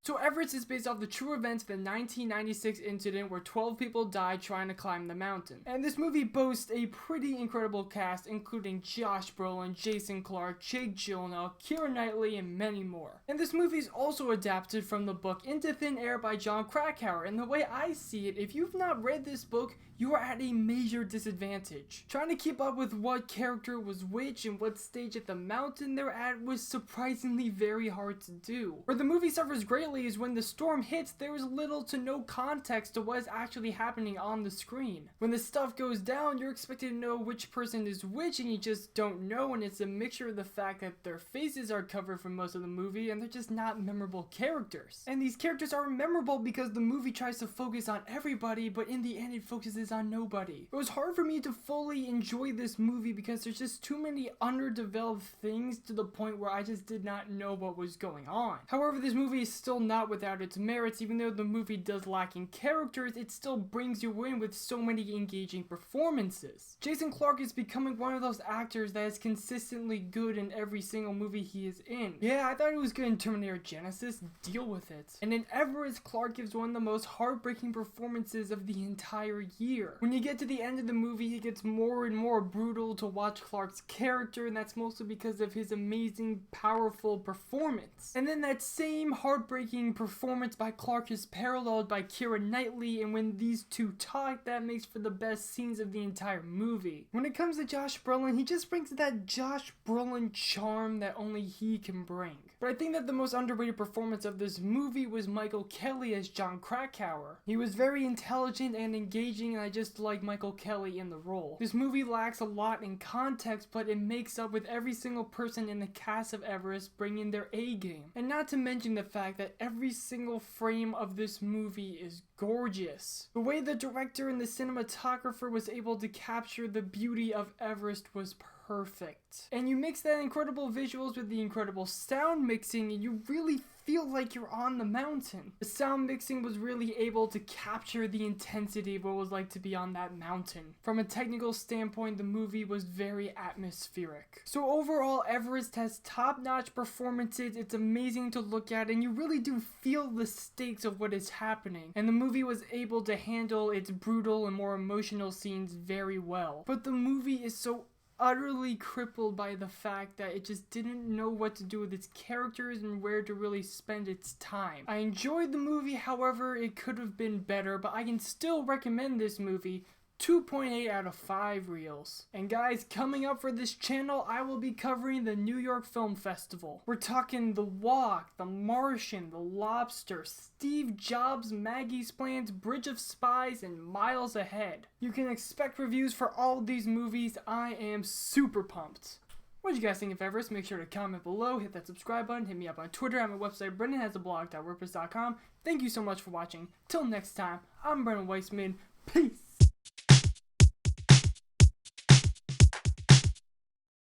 So Everest is based off the true events of the 1996 incident where 12 people died trying to climb the mountain. And this movie boasts a pretty incredible cast, including Josh Brolin, Jason Clarke, Jake Gyllenhaal, Keira Knightley, and many more. And this movie is also adapted from the book Into Thin Air by Jon Krakauer, and the way I see it, if you've not read this book, you are at a major disadvantage. Trying to keep up with what character was which and what stage at the mountain they're at was surprisingly very hard to do. Where the movie suffers greatly is when the storm hits, there is little to no context to what is actually happening on the screen. When the stuff goes down, you're expected to know which person is which and you just don't know, and it's a mixture of the fact that their faces are covered for most of the movie and they're just not memorable characters. And these characters are memorable because the movie tries to focus on everybody, but in the end it focuses on nobody. It was hard for me to fully enjoy this movie because there's just too many underdeveloped things to the point where I just did not know what was going on. However, this movie is still not without its merits. Even though the movie does lack in characters, it still brings you in with so many engaging performances. Jason Clarke is becoming one of those actors that is consistently good in every single movie he is in. Yeah, I thought he was good in Terminator Genesis, deal with it. And in Everest, Clarke gives one of the most heartbreaking performances of the entire year. When you get to the end of the movie, it gets more and more brutal to watch Clarke's character, and that's mostly because of his amazing, powerful performance. And then that same heartbreaking performance by Clarke is paralleled by Keira Knightley, and when these two talk, that makes for the best scenes of the entire movie. When it comes to Josh Brolin, he just brings that Josh Brolin charm that only he can bring. But I think that the most underrated performance of this movie was Michael Kelly as Jon Krakauer. He was very intelligent and engaging, and I just like Michael Kelly in the role. This movie lacks a lot in context, but it makes up with every single person in the cast of Everest bringing their A game. And not to mention the fact that every single frame of this movie is gorgeous. The way the director and the cinematographer was able to capture the beauty of Everest was perfect. And you mix that incredible visuals with the incredible sound mixing, and you really feel like you're on the mountain. The sound mixing was really able to capture the intensity of what it was like to be on that mountain. From a technical standpoint, the movie was very atmospheric. So overall, Everest has top-notch performances, it's amazing to look at, and you really do feel the stakes of what is happening. And the movie was able to handle its brutal and more emotional scenes very well. But the movie is so utterly crippled by the fact that it just didn't know what to do with its characters and where to really spend its time. I enjoyed the movie, however, it could have been better, but I can still recommend this movie. 2.8 out of 5 reels. And guys, coming up for this channel, I will be covering the New York Film Festival. We're talking The Walk, The Martian, The Lobster, Steve Jobs, Maggie's Plans, Bridge of Spies, and Miles Ahead. You can expect reviews for all of these movies. I am super pumped. What did you guys think of Everest? Make sure to comment below, hit that subscribe button, hit me up on Twitter at my website, brendanhasablog.wordpress.com. Thank you so much for watching. Till next time, I'm Brendan Weissman. Peace!